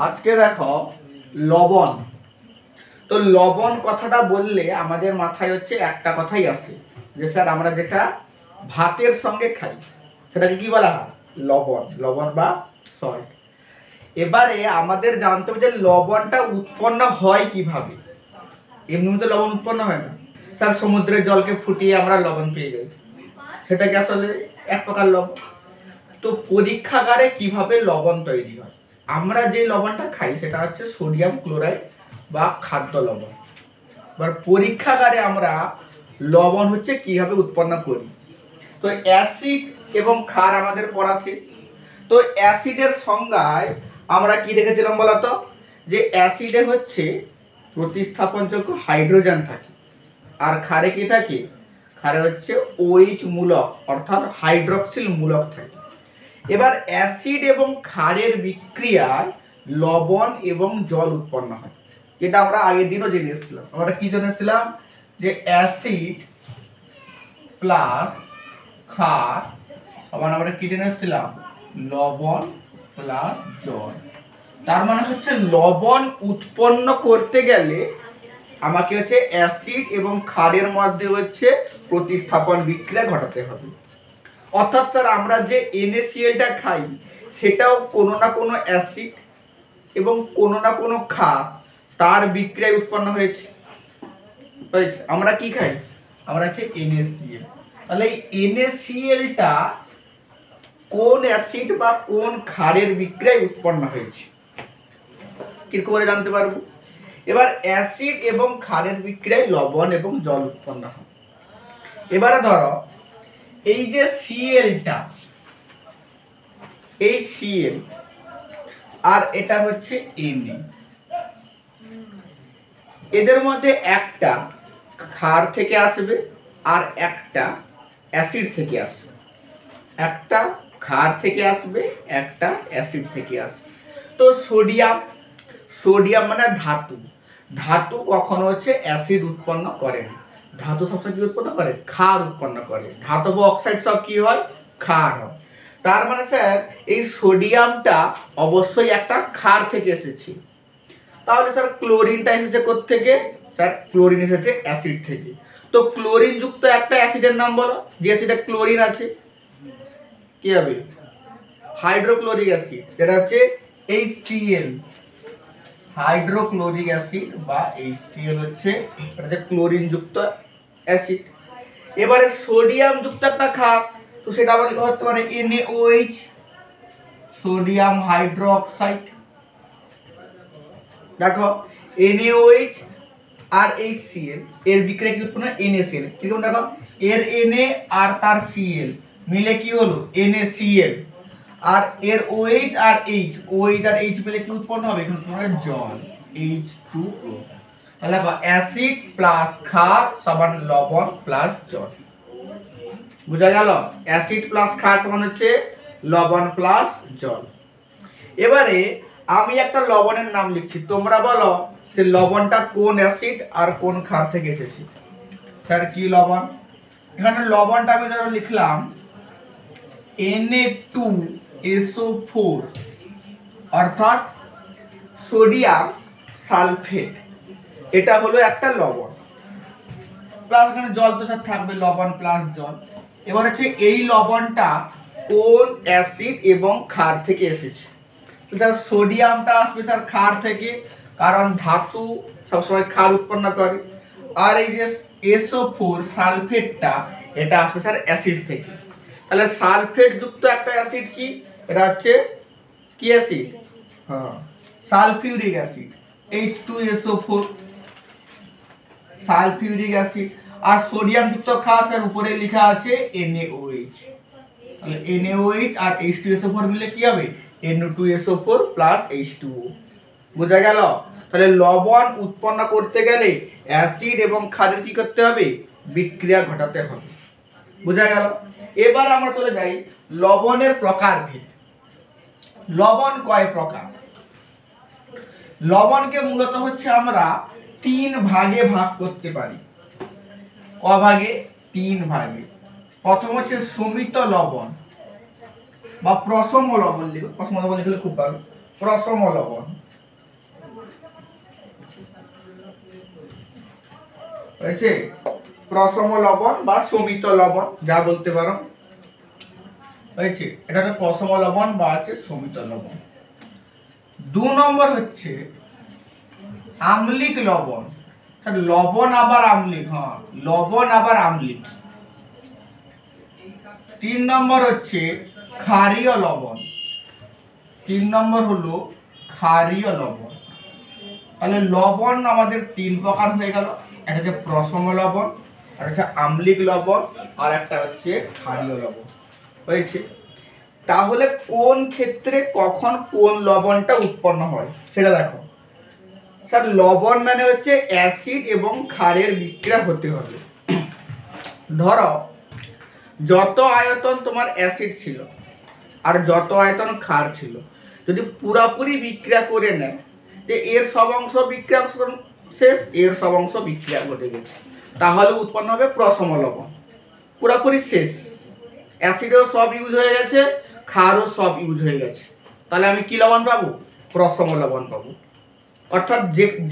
আজকে দেখো লবণ। তো লবণ কথাটা বললে আমাদের মাথায় হচ্ছে একটা কথাই আসে যে স্যার আমরা যেটা ভাতের সঙ্গে খাই সেটাকে কি বলা হয়? লবণ। লবণ বা সল্ট। এবারে আমাদের জানতে হবে যে লবণটা উৎপন্ন হয় কিভাবে। এমনি তো লবণ উৎপন্ন হয় না স্যার, সমুদ্রের জলকে ফুটিয়ে আমরা লবণ পেয়ে যাই, সেটা কি আসলে এক প্রকার লবণ? তো পরীক্ষাগারে কিভাবে লবণ তৈরি হয়? আমরা যে লবণটা খাই সেটা হচ্ছে সোডিয়াম ক্লোরাইড বা খাদ্য লবণ। এবার পরীক্ষাগারে আমরা লবণ হচ্ছে কিভাবে উৎপন্ন করি। তো অ্যাসিড এবং ক্ষার আমাদের পড়া শেষ। তো অ্যাসিডের সংজ্ঞায় আমরা কি দেখেছিলাম বলতো? যে অ্যাসিডে হচ্ছে প্রতিস্থাপনযোগ্য হাইড্রোজেন থাকে, আর ক্ষারে কি থাকে? ক্ষারে হচ্ছে OH মূলক অর্থাৎ হাইড্রক্সিল মূলক থাকে। এবার অ্যাসিড এবং ক্ষারের বিক্রিয়ায় লবণ এবং জল উৎপন্ন হয়, যেটা আমরা আগের দিনও জেনে এসেছিলাম। আমরা কি জেনেছিলাম? যে অ্যাসিড প্লাস ক্ষার সমান আমরা কি জেনে এসেছিলাম? লবণ প্লাস জল। তার মানে হচ্ছে লবণ উৎপন্ন করতে গেলে আমাকে হচ্ছে অ্যাসিড এবং ক্ষারের মধ্যে হচ্ছে প্রতিস্থাপন বিক্রিয়া ঘটাতে হবে। অর্থাৎ স্যার আমরা যে NaClটা খাই সেটাও কোনো না কোনো অ্যাসিড এবং কোনো না কোনো ক্ষার তার বিক্রিয়ায় উৎপন্ন হয়েছে। আমরা কি খাই? আমরা হচ্ছে NaCl। তাহলে এই NaClটা কোন অ্যাসিড বা কোন ক্ষারের বিক্রিয়ায় উৎপন্ন হয়েছে কি করে জানতে পারবো? এবার অ্যাসিড এবং ক্ষারের বিক্রিয়ায় লবণ এবং জল উৎপন্ন হয়। এবারে ধরো এই যে Clটা, এই Cl আর এটা হচ্ছে Na, এদের মধ্যে একটা ক্ষার থেকে আসবে আর একটা অ্যাসিড থেকে আসবে। একটা ক্ষার থেকে আসবে, একটা অ্যাসিড থেকে আসবে। তো সোডিয়াম, সোডিয়াম মানে ধাতু। ধাতু কখনো হচ্ছে অ্যাসিড উৎপন্ন করে না। ধাতু সবসময় কি উৎপন্ন করে? ক্ষার উৎপন্ন করে। ধাতব অক্সাইড সব কি হয়? ক্ষার হয়। তার মানে স্যার এই সোডিয়ামটা অবশ্যই একটা ক্ষার থেকে এসেছে। তাহলে স্যার ক্লোরিনটা এসেছে কোত্থেকে? স্যার ক্লোরিন এসেছে অ্যাসিড থেকে। তো ক্লোরিন যুক্ত একটা অ্যাসিডের নাম বলো যে অ্যাসিডে ক্লোরিন আছে। কি হবে? হাইড্রোক্লোরিক অ্যাসিড, যেটা হচ্ছে HCl। হাইড্রোক্লোরিক অ্যাসিড বা HCl হচ্ছে এটা যে ক্লোরিন যুক্ত অ্যাসিড। এবারে সোডিয়াম যুক্ত একটা ক্ষার, তো সেটা আবার হতে পারে NaOH, সোডিয়াম হাইড্রোক্সাইড। দেখো NaOH আর HCl এর বিক্রিয়া কি উৎপন্ন? NaCl। কিরকম দেখো, এর Na আর তার Cl মিলে কি হলো? NaCl। আর এর OH আর OH আর H মিলে কি উৎপন্ন হবে? এখানে তোমার জল, H2O। তাহলে দেখো অ্যাসিড প্লাস ক্ষার সমান লবণ প্লাস জল। বুঝা গেল? অ্যাসিড প্লাস ক্ষার সমান হচ্ছে লবণ প্লাস জল। এবারে আমি একটা লবণের নাম লিখছি, তোমরা বলো যে লবণটা কোন অ্যাসিড আর কোন ক্ষার থেকে এসেছে। স্যার কি লবণ? এখানে লবণটা আমি ধরো লিখলাম Na2SO4 অর্থাৎ সোডিয়াম সালফেট। এটা হলো একটা লবণ। প্লাস এখানে জল তো স্যার থাকবে, লবণ প্লাস জল। এবার হচ্ছে এই লবণটা কোন অ্যাসিড এবং ক্ষার থেকে এসেছে? স্যার সোডিয়ামটা আসবে স্যার ক্ষার থেকে, কারণ ধাতু সবসময় ক্ষার উৎপন্ন করে। আর এই যে SO4 সালফেটটা, এটা আসবে স্যার অ্যাসিড থেকে। তাহলে সালফেট যুক্ত একটা অ্যাসিড কি? এটা হচ্ছে কি অ্যাসিড? হ্যাঁ, sulphuric acid, H2SO4 sulphuric acid. আর সোডিয়াম যুক্ত ক্ষার স্যার উপরে লেখা আছে NaOH। তাহলে NaOH আর H2SO4 মিলে কি হবে? Na2SO4 plus H2O। বোঝা গেল? তাহলে লবণ উৎপন্ন করতে গেলে অ্যাসিড এবং ক্ষারের কি করতে হবে? বিক্রিয়া ঘটাতে হবে। বোঝা গেল? এবার আমরা চলে যাই লবণের প্রকারভেদ। লবণ কয় প্রকার? লবণকে মূলত হচ্ছে আমরা 3 ভাগে ভাগ করতে পারি। ক ভাগে? 3 ভাগে। প্রথম হচ্ছে সমিত লবণ বা প্রশম লবণ লিখো, প্রশম লবণ লিখলে খুব ভালো। প্রশম লবণ, হয়েছে প্রশম লবণ বা সমিত লবণ যা বলতে পারো, হয়েছে এটা হচ্ছে প্রশম লবণ বা হচ্ছে সমিত লবণ। 2 নম্বর হচ্ছে আম্লিক লবণ। লবণ আবার আম্লিক, হ্যাঁ লবণ আবার আম্লিক। 3 নম্বর হচ্ছে ক্ষারীয় লবণ। 3 নম্বর হলো ক্ষারীয় লবণ। তাহলে লবণ আমাদের 3 প্রকার হয়ে গেল, একটা হচ্ছে প্রশম লবণ, একটা হচ্ছে আম্লিক লবণ, আর একটা হচ্ছে ক্ষারীয় লবণ। হয়েছে, তাহলে কোন ক্ষেত্রে কখন কোন লবণটা উৎপন্ন হয় সেটা দেখো। স্যার লবণ মানে হচ্ছে অ্যাসিড এবং ক্ষারের বিক্রিয়া হতে হবে। ধরো যত আয়তন তোমার অ্যাসিড ছিল আর যত আয়তন ক্ষার ছিল, যদি পুরাপুরি বিক্রিয়া করে নেয় যে এর সব অংশ বিক্রিয়া শেষ, এর সব অংশ বিক্রিয়া ঘটে গেছে, তাহলে উৎপন্ন হবে প্রশম লবণ। পুরাপুরি শেষ, অ্যাসিডও সব ইউজ হয়ে গেছে, ক্ষারও সব ইউজ হয়ে গেছে, তাহলে আমি কি লবণ পাবো? প্রশম লবণ পাবো। অর্থাৎ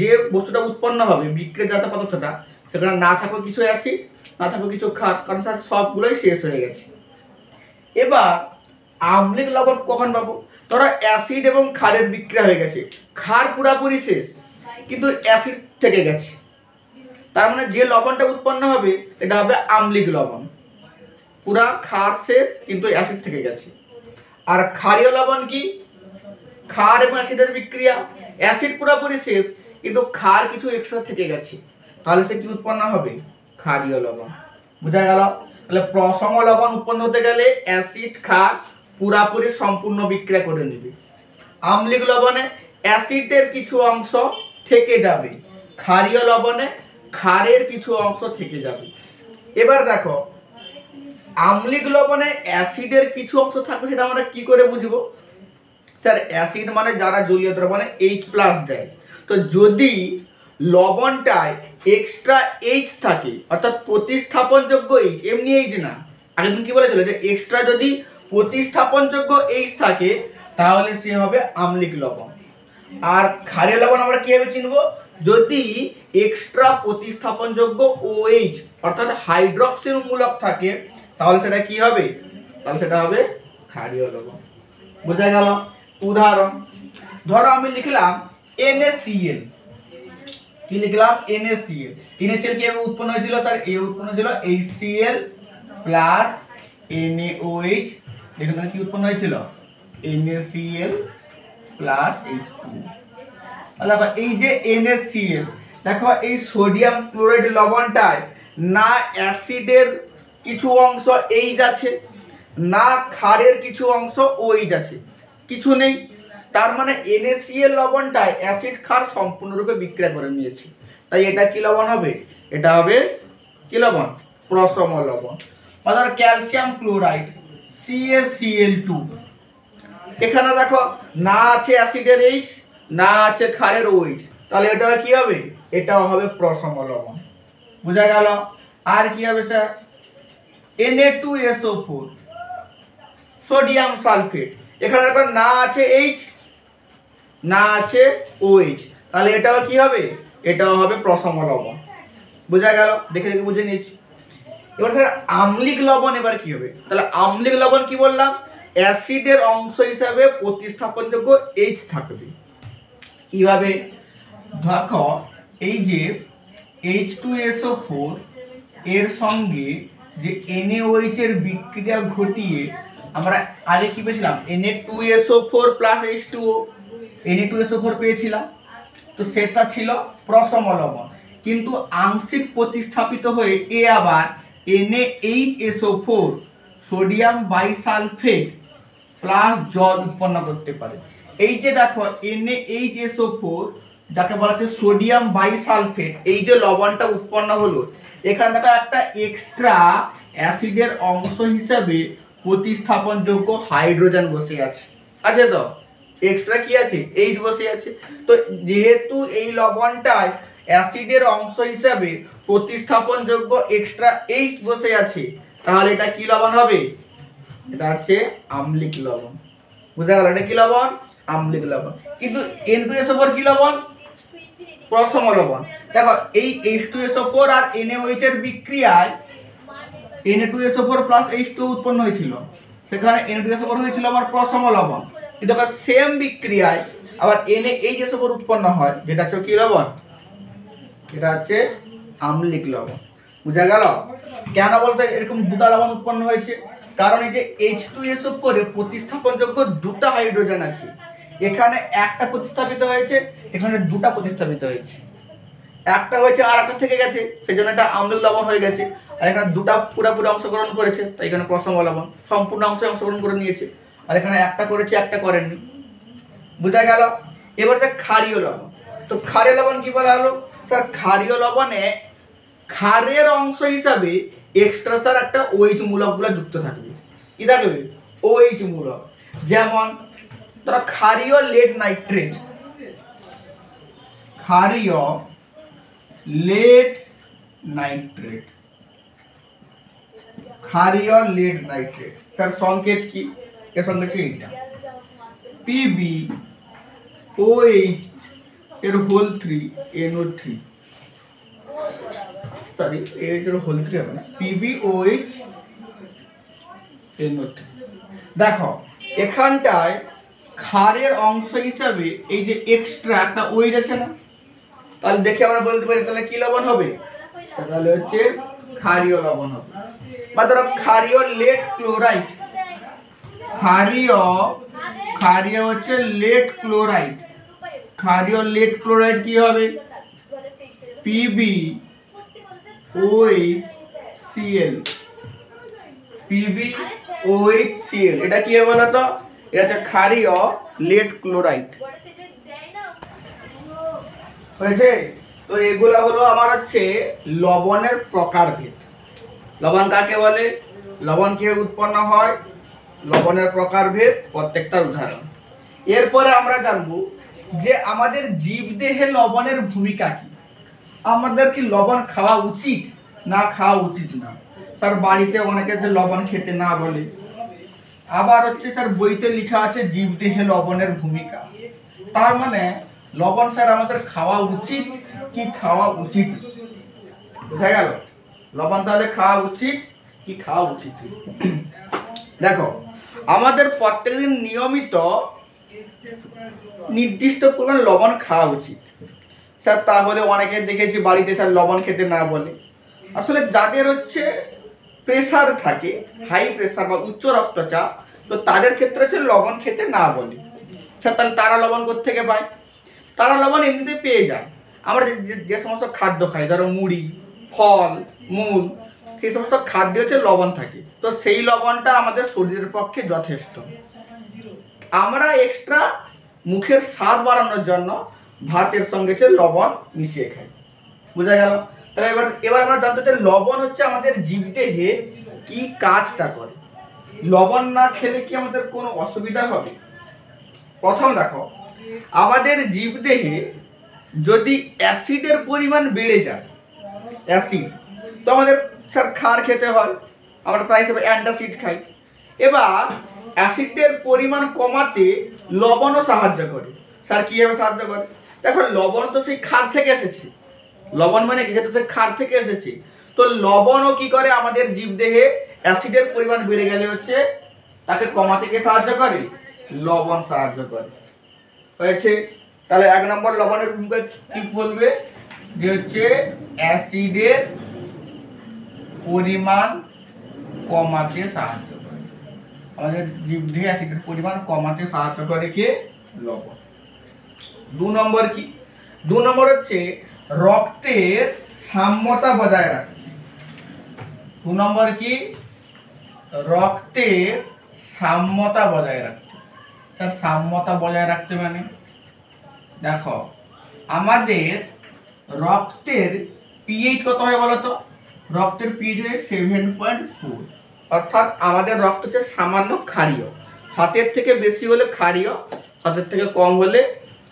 যে বস্তুটা উৎপন্ন হবে বিক্রিয়াজাত পদার্থটা, সেখানে না থাকবে কিছু অ্যাসিড, না থাকবে কিছু ক্ষার, কারণ স্যার সবগুলোই শেষ হয়ে গেছে। এবার আম্লিক লবণ কখন পাবো? ধরো অ্যাসিড এবং ক্ষারের বিক্রিয়া হয়ে গেছে, ক্ষার পুরাপুরি শেষ কিন্তু অ্যাসিড থেকে গেছে, তার মানে যে লবণটা উৎপন্ন হবে এটা হবে আম্লিক লবণ। পুরা ক্ষার শেষ কিন্তু অ্যাসিড থেকে গেছে। আর ক্ষারীয় লবণ কি? ক্ষার এবং অ্যাসিডের বিক্রিয়া, অ্যাসিড পুরোপুরি শেষ কিন্তু ক্ষার কিছু এক্সট্রা থেকে গেছে, তাহলে সে কি উৎপন্ন হবে? ক্ষারীয় লবণ। বোঝা গেল? তাহলে প্রশম লবণ উৎপন্ন হতে গেলে অ্যাসিড ক্ষার পুরাপুরি সম্পূর্ণ বিক্রিয়া করে নেবে। আম্লিক লবণে অ্যাসিডের কিছু অংশ থেকে যাবে, ক্ষারীয় লবণে ক্ষারের কিছু অংশ থেকে যাবে। এবার দেখো আম্লিক লবণে অ্যাসিডের কিছু অংশ থাকবে, সেটা আমরা কি করে বুঝবো? স্যার অ্যাসিড মানে যারা জলীয় দ্রবণে H+ দেয়, তো যদি লবণটায় এক্সট্রা H থাকে, অর্থাৎ প্রতিস্থাপনযোগ্য H, এমনি H না, আগের দিন কি বলেছিল যে এক্সট্রা যদি প্রতিস্থাপনযোগ্য H থাকে তাহলে সে হবে আম্লিক লবণ। আর ক্ষারীয় লবণ আমরা কিভাবে চিনব? যদি এক্সট্রা প্রতিস্থাপনযোগ্য OH অর্থাৎ হাইড্রক্সিল মূলক থাকে তাহলে সেটা কি হবে? তাহলে সেটা হবে ক্ষারীয় লবণ। বোঝা গেল? উদাহরণ ধরো আমি লিখলাম NaCl। কি লিখলাম? NaCl। NaCl কিভাবে উৎপন্ন হয়েছিল? স্যার এই উৎপন্ন হয়েছিল HCl প্লাস NaOH। এখানে কি উৎপন্ন হয়েছিল? NaCl plus H2। দেখো এই যে NaCl, দেখো এই সোডিয়াম ক্লোরাইড লবণটায় না অ্যাসিডের কিছু অংশ H আছে, না ক্ষারের কিছু অংশ OH আছে, কিছু নেই। তার মানে NaCl লবণটায় অ্যাসিড ক্ষার সম্পূর্ণরূপে বিক্রিয়া করে নিয়েছে, তাই এটা কি লবণ হবে? এটা হবে কি লবণ? প্রশম লবণ। অর্থাৎ ক্যালসিয়াম ক্লোরাইড CaCl2, এখানে দেখো না আছে অ্যাসিডের H, না আছে ক্ষারের OH, তাহলে এটা কি হবে? এটাও হবে প্রশম লবণ। বোঝা গেল? আর কি হবে স্যার? Na2SO4 সোডিয়াম সালফেট, এখানে দেখো না আছে H, না আছে OH, তাহলে এটাও কি হবে? এটাও হবে প্রশম লবণ। বোঝা গেল? দেখে দেখে বুঝে নিয়েছি। এবার স্যার আম্লিক লবণ এবার কি হবে? তাহলে আম্লিক লবণ কি বললাম? অ্যাসিডের অংশ হিসাবে প্রতিস্থাপনযোগ্য H থাকবে। কিভাবে? দেখো এই যে H2SO4 এর সঙ্গে যে NaOH এর বিক্রিয়া ঘটিয়ে আমরা আগে কি পেয়েছিলাম? Na2SO4 প্লাস H2O, Na2SO4 পেয়েছিলাম, তো সেটা ছিল প্রশম লবণ, কিন্তু আংশিক প্রতিস্থাপিত হয়ে এ আবার NaHSO4 সোডিয়াম বাইসালফেট প্লাস জল উৎপন্ন করতে পারে। এই যে দেখো NaHSO4 যাকে বলা হচ্ছে সোডিয়াম বাইসালফেট, এই যে লবণটা উৎপন্ন হলো, এখানে দেখো একটা এক্সট্রা অ্যাসিডের অংশ হিসাবে প্রতিস্থাপনযোগ্য হাইড্রোজেন বসে আছে, আছে তো? এক্সট্রা কি আছে? H বসে আছে। তো যেহেতু এই লবণটায় অ্যাসিডের অংশ হিসাবে প্রতিস্থাপনযোগ্য এক্সট্রা H বসে আছে, তাহলে এটা কি লবণ হবে? এটা হচ্ছে আম্লিক লবণ। বুঝা গেল? এটা কি লবণ? আম্লিক লবণ। কিন্তু N2SO4 কি লবণ? প্রশম লবণ। দেখো এই H2SO4 আর NaOH এর বিক্রিয়ায় Na2SO4 প্লাস H2 উৎপন্ন হয়েছিল, সেখানে Na2SO4 হয়েছিল আমার প্রশম লবণ। কিন্তু আবার সেম বিক্রিয়ায় আবার NaHSO4 উৎপন্ন হয়, যেটা হচ্ছে কি লবণ? এটা হচ্ছে আম্লিক লবণ। বুঝা গেল? কেন বলতে এরকম দুটা লবণ উৎপন্ন হয়েছে? কারণ এই যে H2SO4 এর প্রতিস্থাপনযোগ্য দুটা হাইড্রোজেন আছে, এখানে একটা প্রতিস্থাপিত হয়েছে, এখানে দুটা প্রতিস্থাপিত হয়েছে। একটা হয়েছে আর একটা থেকে গেছে, সেই জন্য এটা আম্লিক লবণ হয়ে গেছে। আর এখানে দুটা পুরোপুরি অংশগ্রহণ করেছে, তাই এখানে প্রশম লবণ সম্পূর্ণ অংশগ্রহণ করে নিয়েছে। আর এখানে একটা করেছে, একটা করেননি। বুঝা গেল? এবার যে ক্ষারীয় লবণ, তো ক্ষারীয় লবণ কি বলা হলো? স্যার ক্ষারীয় লবণে ক্ষারের অংশ হিসাবে এক্সট্রা স্যার একটা OH মূলকগুলো যুক্ত থাকবে। কি থাকবে? OH মূলক। যেমন ধরো ক্ষারীয় লেড নাইট্রেট, ক্ষারীয় লেড নাইট্রেট, ক্ষারীয় লেড নাইট্রেট, তার সংকেত কি? এর সংকেত কি? এইটা PbOH এর হোল 3 NO3, সরি এর হোল 3 হবে না, PbOH NO3। দেখো এখানটায় ক্ষারের অংশ হিসাবে এই যে এক্সট্রা একটা OH আছে না, তাহলে দেখে আমরা বলতে পারি তাহলে কি লবণ হবে? তাহলে হচ্ছে ক্ষারীয় লবণ হবে। বা ধরো ক্ষারীয় লেড ক্লোরাইড, ক্ষারীয় হচ্ছে লেড ক্লোরাইড, ক্ষারীয় লেড ক্লোরাইড কি হবে? PbOHCl, PbOHCl। এটা কি হবে বলো তো? এটা হচ্ছে ক্ষারীয় লেড ক্লোরাইড। হয়েছে? তো এগুলা হলো আমার হচ্ছে লবণের প্রকারভেদ। লবণ কাকে বলে, লবণ কিভাবে উৎপন্ন হয়, লবণের প্রকারভেদ, প্রত্যেকটার উদাহরণ। এরপরে আমরা জানবো যে আমাদের জীবদেহে লবণের ভূমিকা কি। আমাদের কি লবণ খাওয়া উচিত না খাওয়া উচিত না? স্যার বাড়িতে অনেকে যে লবণ খেতে না বলে, আবার হচ্ছে স্যার বইতে লেখা আছে জীবদেহে লবণের ভূমিকা। তার মানে লবণ স্যার আমাদের খাওয়া উচিত কি খাওয়া উচিত? বুঝা গেল? লবণ তাহলে খাওয়া উচিত কি খাওয়া উচিত? দেখো আমাদের প্রত্যেকদিন নিয়মিত নির্দিষ্ট পরিমাণ লবণ খাওয়া উচিত স্যার। তাহলে অনেকে দেখেছি বাড়িতে স্যার লবণ খেতে না বলে। আসলে যাদের হচ্ছে প্রেসার থাকে, হাই প্রেসার বা উচ্চ রক্তচাপ, তো তাদের ক্ষেত্রে হচ্ছে লবণ খেতে না বলে স্যার। তাহলে তারা লবণ কোথা থেকে পায়? তারা লবণ এমনিতে পেয়ে যায়। আমরা যে সমস্ত খাদ্য খাই, ধরো মুড়ি, ফল, মূল, সেই সমস্ত খাদ্যে হচ্ছে লবণ থাকে, তো সেই লবণটা আমাদের শরীরের পক্ষে যথেষ্ট। আমরা এক্সট্রা মুখের স্বাদ বাড়ানোর জন্য ভাতের সঙ্গে হচ্ছে লবণ মিশিয়ে খাই। বুঝা গেল? তাহলে এবার আমরা জানতে চাই লবণ হচ্ছে আমাদের জীবদেহে কি কাজটা করে। লবণ না খেলে কি আমাদের কোনো অসুবিধা হবে? প্রথম দেখো, আমাদের জীবদেহে যদি অ্যাসিডের পরিমাণ বেড়ে যায়, অ্যাসিড, তো আমাদের স্যার ক্ষার খেতে হয়, আমরা তাই হিসেবে অ্যান্টাসিড খাই। এবার অ্যাসিডের পরিমাণ কমাতে লবণও সাহায্য করে। স্যার কীভাবে সাহায্য করে? দেখো লবণ তো সেই ক্ষার থেকে এসেছে, লবণ মানে কি, সেটা সেই ক্ষার থেকে এসেছে। তো লবণও কি করে আমাদের জীবদেহে অ্যাসিডের পরিমাণ বেড়ে গেলে হচ্ছে তাকে কমাতে কে সাহায্য করে? লবণ সাহায্য করে। হয়েছে? তাহলে 1 নম্বর লবণের ভূমিকা কি বলবে? যে হচ্ছে অ্যাসিডের পরিমাণ কমাতে সাহায্য করে, আমাদের জীবদেহে অ্যাসিডের পরিমাণ কমাতে সাহায্য করে কে? লবণ। 2 নম্বর কি? 2 নম্বর হচ্ছে রক্তের সাম্যতা বজায় রাখে। 2 নম্বর কি? রক্তের সাম্যতা বজায় রাখতে। তার সাম্যতা বজায় রাখতে মানে দেখো আমাদের রক্তের পিএইচ কত হয় বলো তো? রক্তের পিএইচ হয় 7.4, অর্থাৎ আমাদের রক্ত হচ্ছে সামান্য ক্ষারীয়। 7-এর থেকে বেশি হলে ক্ষারীয়, 7-এর থেকে কম হলে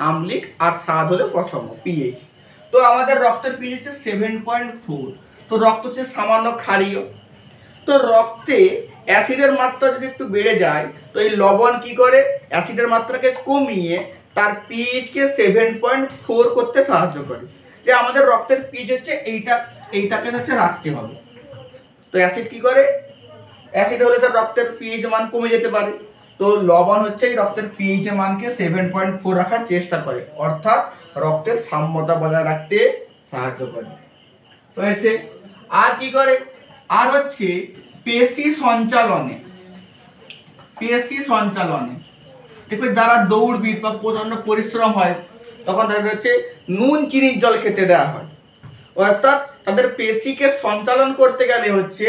আম্লিক, আর 7 হলে প্রশম পিএইচ। তো আমাদের রক্তের পিএইচ হচ্ছে 7.4, তো রক্ত হচ্ছে সামান্য ক্ষারীয়। তো রক্তে অ্যাসিডের মাত্রা যদি একটু বেড়ে যায়, তো এই লবণ কি করে? অ্যাসিডের মাত্রাকে কমিয়ে তার পিএইচকে 7.4 করতে সাহায্য করে। যে আমাদের রক্তের পিএইচ হচ্ছে এইটাকে হচ্ছে রাখতে হবে। তো অ্যাসিড কি করে? অ্যাসিড হলে স্যার রক্তের পিএইচ মান কমে যেতে পারে। তো লবণ হচ্ছে এই রক্তের পিএইচ মানকে 7.4 রাখার চেষ্টা করে, অর্থাৎ রক্তের সাম্যতা বজায় রাখতে সাহায্য করে। হয়েছে। আর কি করে? আর হচ্ছে পেশি সঞ্চালনে দেখবে যারা দৌড়বিদ বা প্রচন্ড পরিশ্রম হয় তখন তাদের হচ্ছে নুন চিনির জল খেতে দেওয়া হয়, অর্থাৎ তাদের পেশিকে সঞ্চালন করতে গেলে হচ্ছে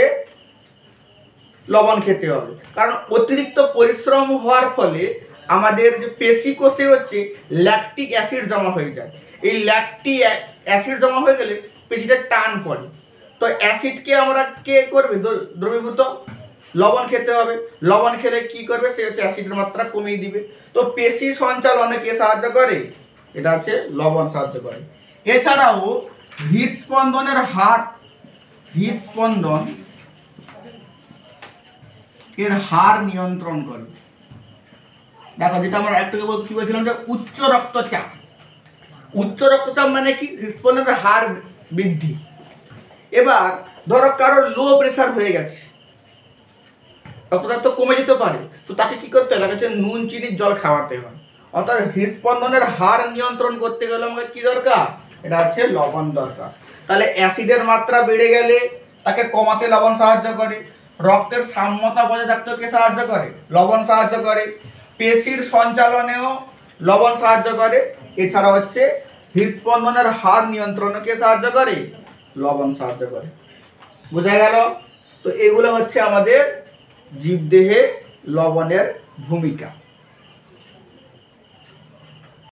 লবণ খেতে হবে। কারণ অতিরিক্ত পরিশ্রম হওয়ার ফলে আমাদের যে পেশি কোষে হচ্ছে ল্যাকটিক অ্যাসিড জমা হয়ে যায়। এই ল্যাকটিক অ্যাসিড জমা হয়ে গেলে পেশিটা টান পড়ে। তো অ্যাসিডকে আমরা কে করবে দ্রবীভূত? লবণ খেতে হবে। লবণ খেলে কি করবে? সে হচ্ছে অ্যাসিডের মাত্রা কমিয়ে দিবে। তো পেশি সঞ্চালনে কে সাহায্য করে? এটা হচ্ছে লবণ সাহায্য করে। এছাড়াও হৃদস্পন্দনের হার নিয়ন্ত্রণ করে। দেখো, যেটা আমরা একটু কি বলছিলাম যে উচ্চ রক্তচাপ মানে কি? হৃদস্পন্দনের হার বৃদ্ধি। এবার ধরো কারোর লো প্রেসার হয়ে গেছে, রক্তচাপ তো কমে যেতে পারে, তো তাকে কি করতে হবে? হচ্ছে নুন চিনির জল খাওয়াতে হয়। অর্থাৎ হৃদস্পন্দনের হার নিয়ন্ত্রণ করতে গেলে আমাকে কি দরকার? এটা হচ্ছে লবণ দরকার। তাহলে অ্যাসিডের মাত্রা বেড়ে গেলে তাকে কমাতে লবণ সাহায্য করে। রক্তের সাম্যতা বজায় রাখতে কে সাহায্য করে? লবণ সাহায্য করে। পেশির সঞ্চালনেও লবণ সাহায্য করে। এছাড়া হচ্ছে হৃদস্পন্দনের হার নিয়ন্ত্রণে কে সাহায্য করে? লবণ সাহায্য করে। বোঝা গেল? তো এগুলো হচ্ছে আমাদের জীবদেহে লবণের ভূমিকা।